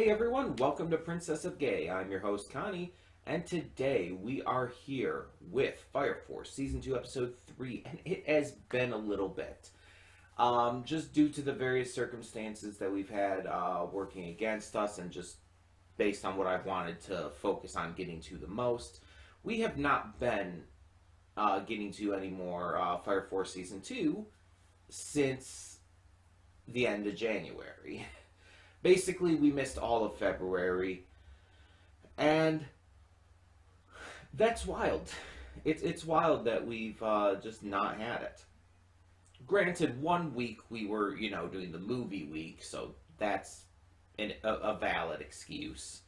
Hey everyone, welcome to Princess of Gay. I'm your host Connie, and today we are here with Fire Force Season 2, Episode 3, and it has been a little bit. Just due to the various circumstances that we've had working against us, and just based on what I've wanted to focus on getting to the most, we have not been getting to any more Fire Force Season 2 since the end of January. Basically, we missed all of February, and that's wild. It's wild that we've just not had it. Granted, 1 week we were, doing the movie week, so that's a valid excuse.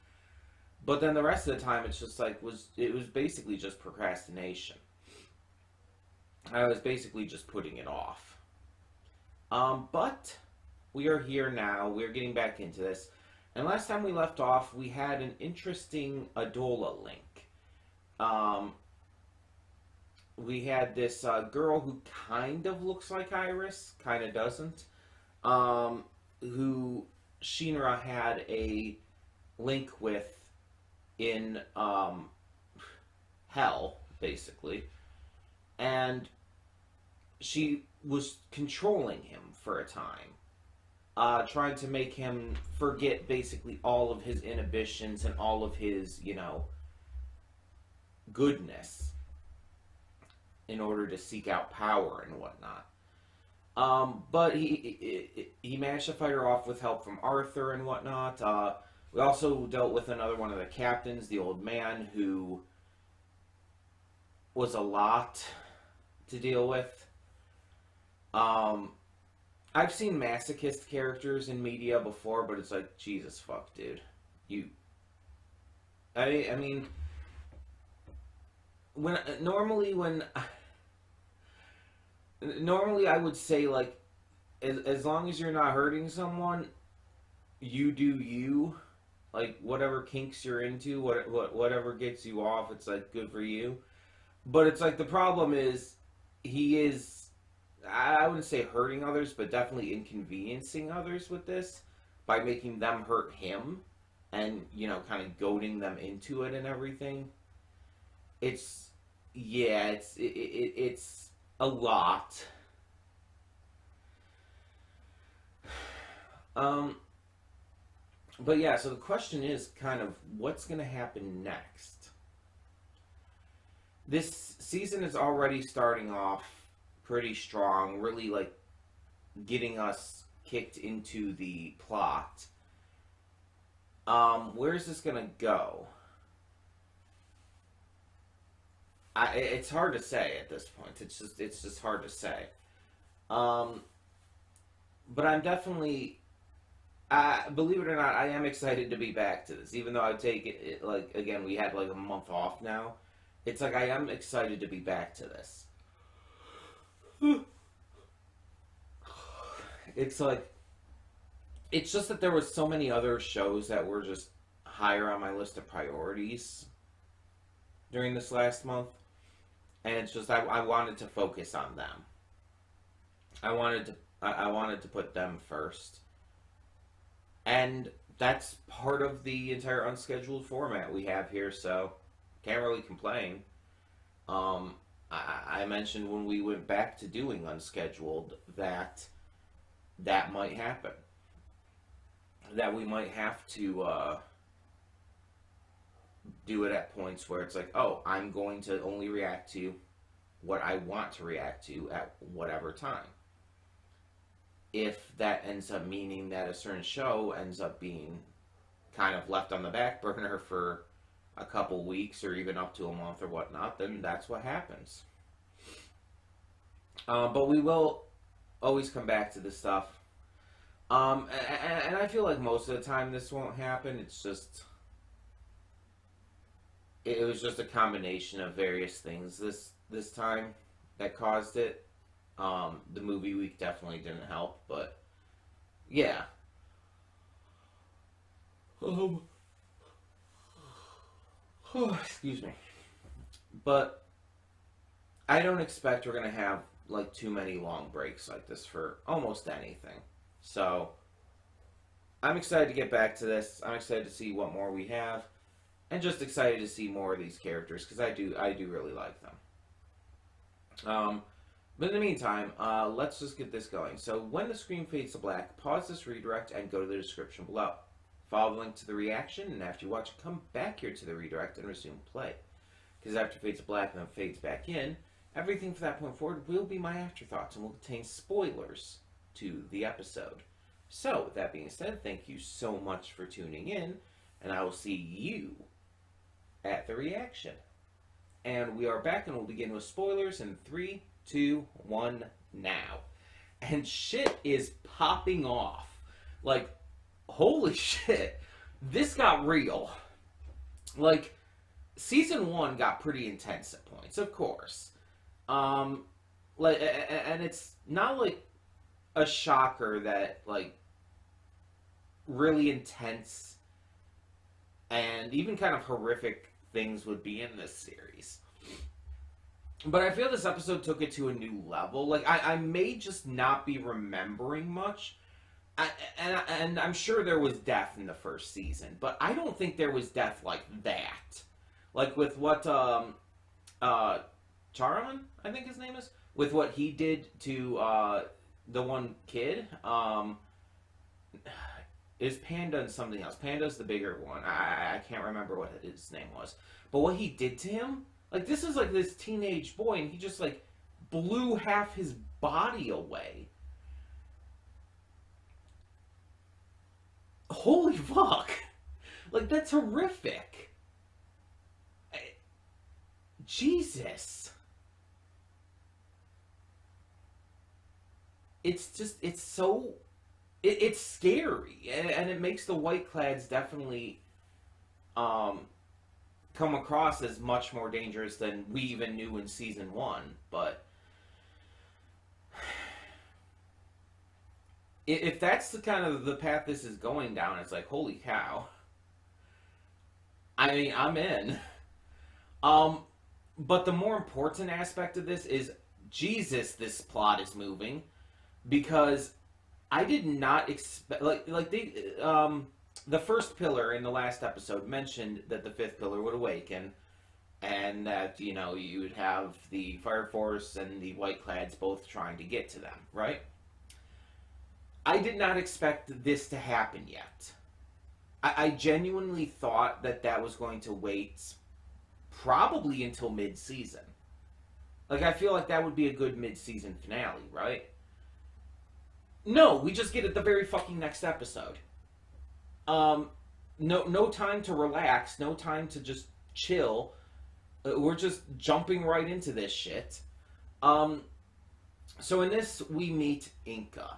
But then the rest of the time, it's just like it was basically just procrastination. I was basically just putting it off. But we are here now. We're getting back into this. And last time we left off, we had an interesting Adola link. We had this girl who kind of looks like Iris, kind of doesn't, who Shinra had a link with in hell, basically. And she was controlling him for a time. Trying to make him forget basically all of his inhibitions and all of his, goodness in order to seek out power and whatnot. But he managed to fight her off with help from Arthur and whatnot. We also dealt with another one of the captains, the old man, who was a lot to deal with. I've seen masochist characters in media before, but it's like, Jesus fuck, dude. I mean, normally I would say, like, as long as you're not hurting someone, you do you. Like, whatever kinks you're into, whatever gets you off, it's like, good for you. But it's like, the problem is, he is, I wouldn't say hurting others, but definitely inconveniencing others with this by making them hurt him and, kind of goading them into it and everything. It's a lot. But yeah, so the question is kind of what's going to happen next. This season is already starting off pretty strong, really like getting us kicked into the plot. Where's this gonna go? It's hard to say at this point. It's just hard to say. But I'm definitely, believe it or not, I am excited to be back to this. Even though I take it like, again, we had like a month off now. It's like I am excited to be back to this. It's like, it's just that there was so many other shows that were just higher on my list of priorities during this last month, and it's just I wanted to focus on them. I wanted to put them first, and that's part of the entire unscheduled format we have here, so can't really complain. I mentioned when we went back to doing unscheduled that might happen. That we might have to do it at points where it's like, oh, I'm going to only react to what I want to react to at whatever time. If that ends up meaning that a certain show ends up being kind of left on the back burner for a couple weeks or even up to a month or whatnot, then that's what happens. But we will always come back to this stuff. And I feel like most of the time this won't happen. It's just, it was just a combination of various things this time that caused it. The movie week definitely didn't help, but yeah. Excuse me. But I don't expect we're gonna have like too many long breaks like this for almost anything. So I'm excited to get back to this. I'm excited to see what more we have, and just excited to see more of these characters because I do really like them. But in the meantime, let's just get this going. So when the screen fades to black, pause this redirect and go to the description below. Follow the link to the reaction, and after you watch it, come back here to the redirect and resume play. Because after it fades to black and then fades back in, everything from that point forward will be my afterthoughts and will contain spoilers to the episode. So, with that being said, thank you so much for tuning in, and I will see you at the reaction. And we are back, and we'll begin with spoilers in 3, 2, 1, now. And shit is popping off. Like, holy shit. This got real. Like, season 1 got pretty intense at points, of course. Like, and it's not like a shocker that, like, really intense and even kind of horrific things would be in this series. But I feel this episode took it to a new level. Like, I may just not be remembering much. And I'm sure there was death in the first season, but I don't think there was death like that. Like with what, Charon, I think his name is? With what he did to, the one kid, is Panda and something else. Panda's the bigger one. I can't remember what his name was. But what he did to him, like, this is like this teenage boy, and he just, like, blew half his body away. Holy fuck. Like, that's horrific. Jesus. It's just, it's so... It's scary, and it makes the Whiteclads definitely come across as much more dangerous than we even knew in season 1. But if that's the kind of the path this is going down, it's like, holy cow. I mean, I'm in. But the more important aspect of this is, Jesus, this plot is moving, because I did not expect, like they, the first pillar in the last episode mentioned that the fifth pillar would awaken, and that, you know, you would have the Fire Force and the Whiteclads both trying to get to them, right? I did not expect this to happen yet. I genuinely thought that that was going to wait probably until mid-season. Like, I feel like that would be a good mid-season finale, right? No, we just get it the very fucking next episode. No time to relax, no time to just chill. We're just jumping right into this shit. So in this, we meet Inca,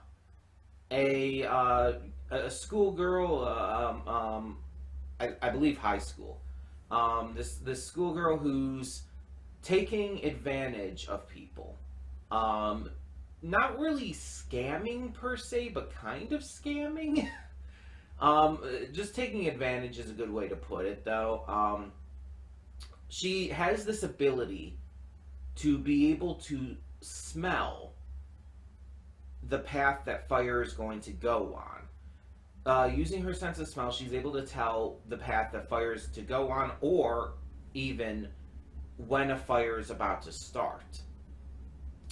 a schoolgirl, I believe high school. This schoolgirl who's taking advantage of people. Not really scamming per se, but kind of scamming. Just taking advantage is a good way to put it, though. She has this ability to be able to smell the path that fire is going to go on. Using her sense of smell, she's able to tell the path that fire is to go on, or even when a fire is about to start.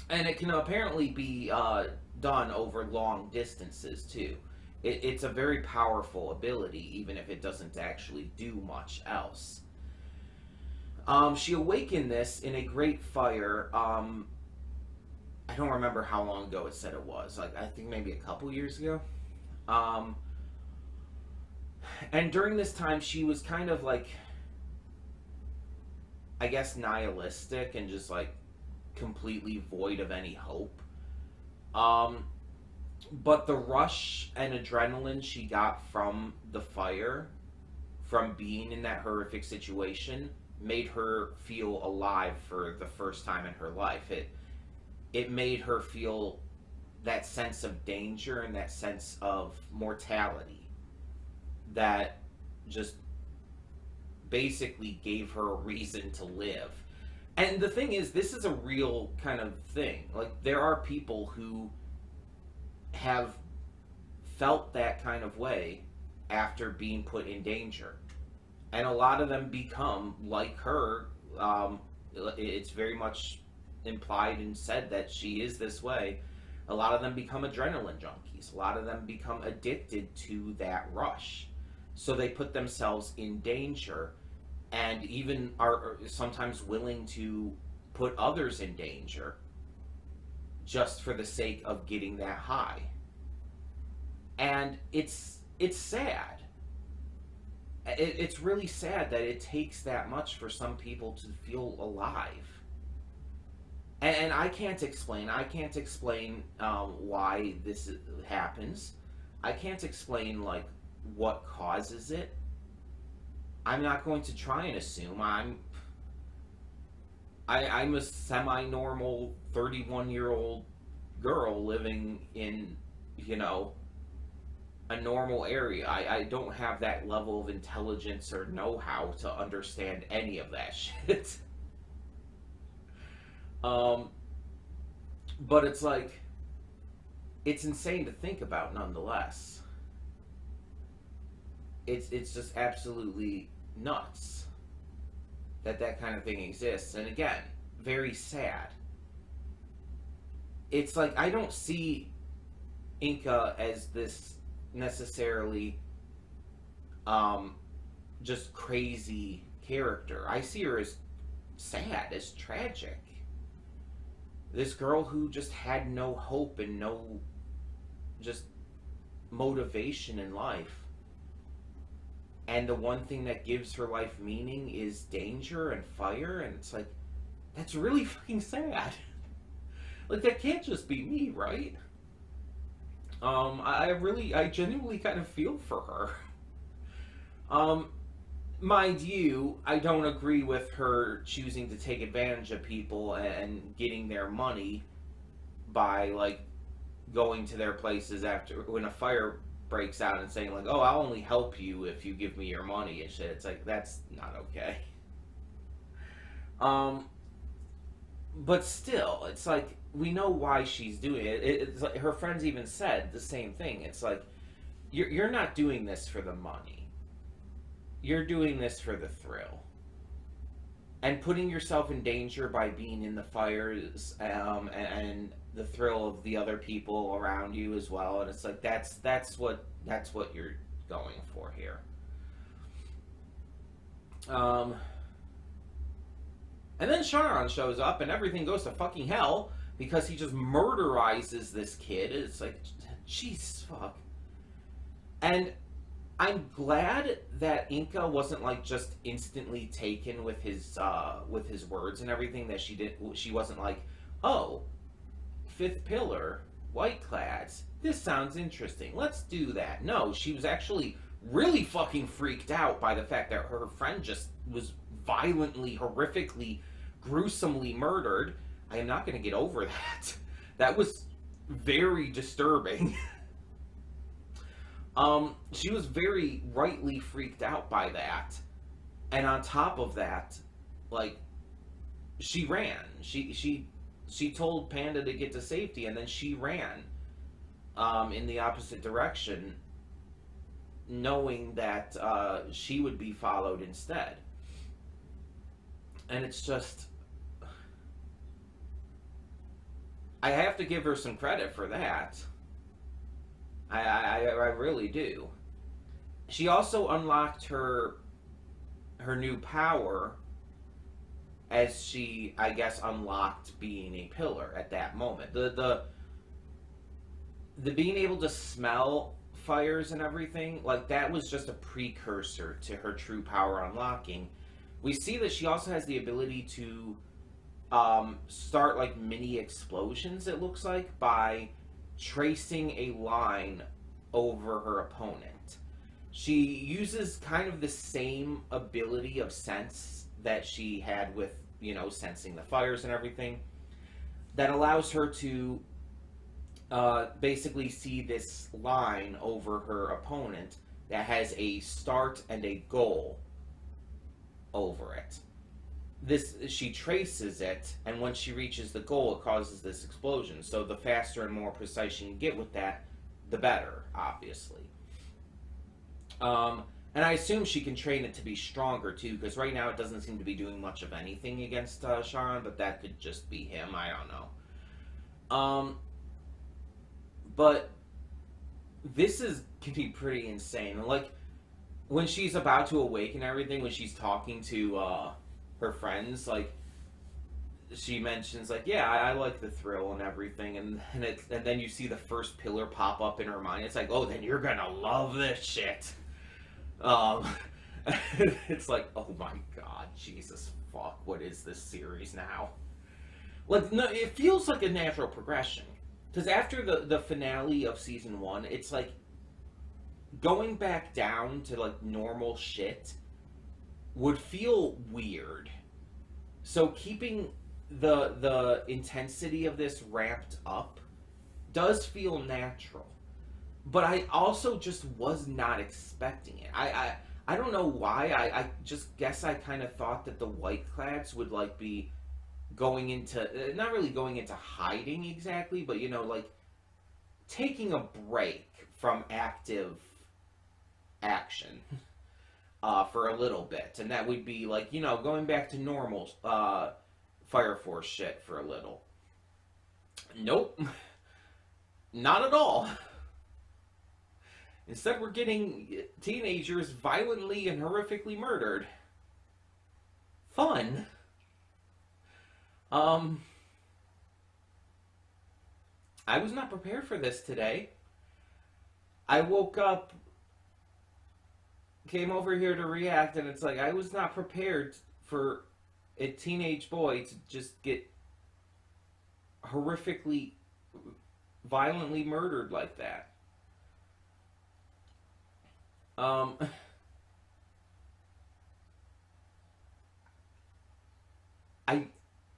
And it can apparently be done over long distances, too. It's a very powerful ability, even if it doesn't actually do much else. She awakened this in a great fire. I don't remember how long ago it said it was. Like, I think maybe a couple years ago. And during this time, she was kind of like, I guess, nihilistic and just like completely void of any hope. But the rush and adrenaline she got from the fire, from being in that horrific situation, made her feel alive for the first time in her life. It made her feel that sense of danger and that sense of mortality that just basically gave her a reason to live. And the thing is, this is a real kind of thing. Like, there are people who have felt that kind of way after being put in danger. And a lot of them become like her. It's very much implied and said that she is this way. A lot of them become adrenaline junkies. A lot of them become addicted to that rush. So they put themselves in danger, and even are sometimes willing to put others in danger just for the sake of getting that high. And it's sad. It's really sad that it takes that much for some people to feel alive. And I can't explain why this happens. I can't explain, like, what causes it. I'm not going to try and assume. I'm a semi-normal 31-year-old girl living in, a normal area. I don't have that level of intelligence or know-how to understand any of that shit. But it's like, it's insane to think about nonetheless. It's just absolutely nuts that kind of thing exists. And again, very sad. It's like, I don't see Inca as this necessarily just crazy character. I see her as sad, as tragic. This girl who just had no hope and no just motivation in life. And the one thing that gives her life meaning is danger and fire. And it's like, that's really fucking sad. Like, that can't just be me, right? I genuinely kind of feel for her. Mind you, I don't agree with her choosing to take advantage of people and getting their money by, like, going to their places after when a fire breaks out and saying, like, oh, I'll only help you if you give me your money and shit. It's like, that's not okay. But still, it's like, we know why she's doing it. It's like her friends even said the same thing. It's like, you're not doing this for the money. You're doing this for the thrill. And putting yourself in danger by being in the fires and the thrill of the other people around you as well. And it's like, that's what you're going for here. And then Sharon shows up and everything goes to fucking hell because he just murderizes this kid. It's like, jeez, fuck. And I'm glad that Inca wasn't, like, just instantly taken with his words and everything. That she wasn't like, oh, fifth pillar, white clads, this sounds interesting, let's do that. No, she was actually really fucking freaked out by the fact that her friend just was violently, horrifically, gruesomely murdered. I am not going to get over that. That was very disturbing. She was very rightly freaked out by that. And on top of that, like, she ran. She told Panda to get to safety, and then she ran in the opposite direction, knowing that she would be followed instead. And it's just, I have to give her some credit for that. I really do. She also unlocked her new power as she, I guess, unlocked being a pillar at that moment. The being able to smell fires and everything, like, that was just a precursor to her true power unlocking. We see that she also has the ability to start, like, mini explosions, it looks like, by tracing a line over her opponent. She uses kind of the same ability of sense that she had with, sensing the fires and everything, that allows her to basically see this line over her opponent that has a start and a goal over it. She traces it, and once she reaches the goal, it causes this explosion. So the faster and more precise she can get with that, the better, obviously. Um, and I assume she can train it to be stronger too, because right now it doesn't seem to be doing much of anything against Sharon, but that could just be him. I don't know. But this is can be pretty insane. Like when she's about to awaken everything, when she's talking to her friends, like she mentions like, yeah, I like the thrill and everything, and then you see the first pillar pop up in her mind. It's like, oh, then you're gonna love this shit. Um, it's like, oh my god, Jesus fuck, what is this series now? Like, no, it feels like a natural progression because after the finale of season one, it's like going back down to like normal shit would feel weird. So keeping the intensity of this ramped up does feel natural, but I also just was not expecting it. I don't know why. I just guess I kind of thought that the White Clads would like be going into not really going into hiding exactly, but you know, like taking a break from active action for a little bit, and that would be like, you know, going back to normal Fire Force shit for a little. Nope, not at all. Instead, we're getting teenagers violently and horrifically murdered. Fun. I was not prepared for this today. I woke up, came over here to react, and it's like I was not prepared for a teenage boy to just get horrifically, violently murdered like that.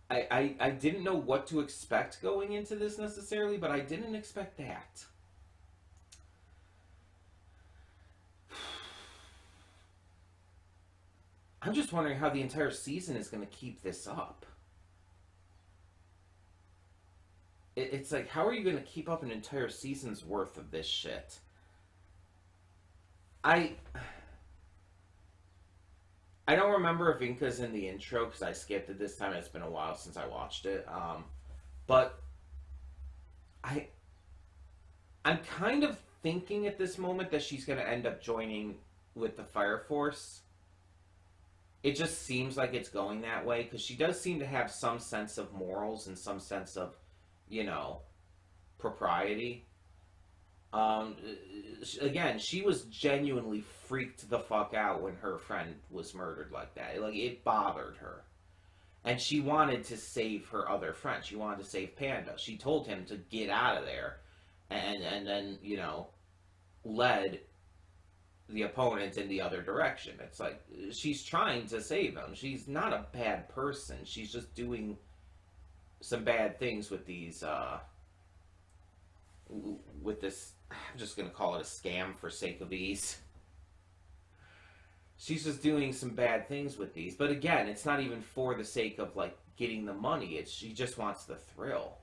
I, I didn't know what to expect going into this necessarily, but I didn't expect that. I'm just wondering how the entire season is going to keep this up. It's like, how are you going to keep up an entire season's worth of this shit? I don't remember if Inca's in the intro because I skipped it this time. It's been a while since I watched it. But I'm kind of thinking at this moment that she's going to end up joining with the Fire Force. It just seems like it's going that way because she does seem to have some sense of morals and some sense of, you know, propriety. Again, she was genuinely freaked the fuck out when her friend was murdered like that. Like, it bothered her. And she wanted to save her other friend. She wanted to save Panda. She told him to get out of there. And then, you know, led the opponent in the other direction. It's like, she's trying to save him. She's not a bad person. She's just doing some bad things with these, with this, I'm just going to call it a scam for sake of ease. She's just doing some bad things with these. But again, it's not even for the sake of, like, getting the money. She just wants the thrill.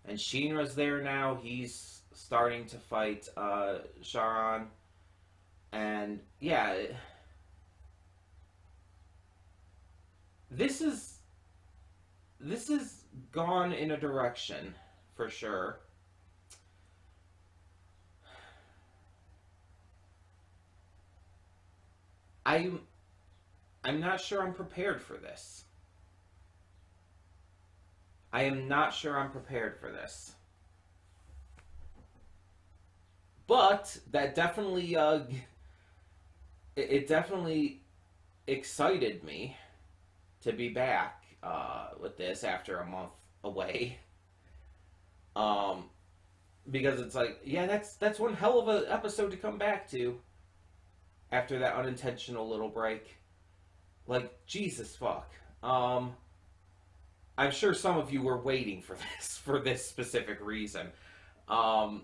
And Shinra's there now. He's starting to fight Sharon. And, yeah, this is gone in a direction, for sure. I'm not sure I'm prepared for this. I am not sure I'm prepared for this. But that definitely it definitely excited me to be back with this after a month away. Because it's like, yeah, that's one hell of an episode to come back to after that unintentional little break. Like, Jesus fuck. I'm sure some of you were waiting for this specific reason. Wow.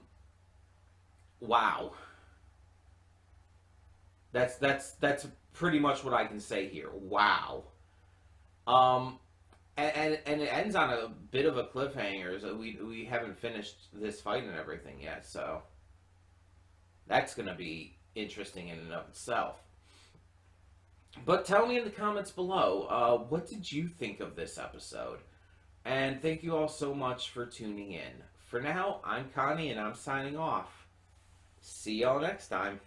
That's pretty much what I can say here. Wow. and it ends on a bit of a cliffhanger. So we haven't finished this fight and everything yet, so that's gonna be interesting in and of itself. But tell me in the comments below, what did you think of this episode? And thank you all so much for tuning in. For now, I'm Connie and I'm signing off. See y'all next time.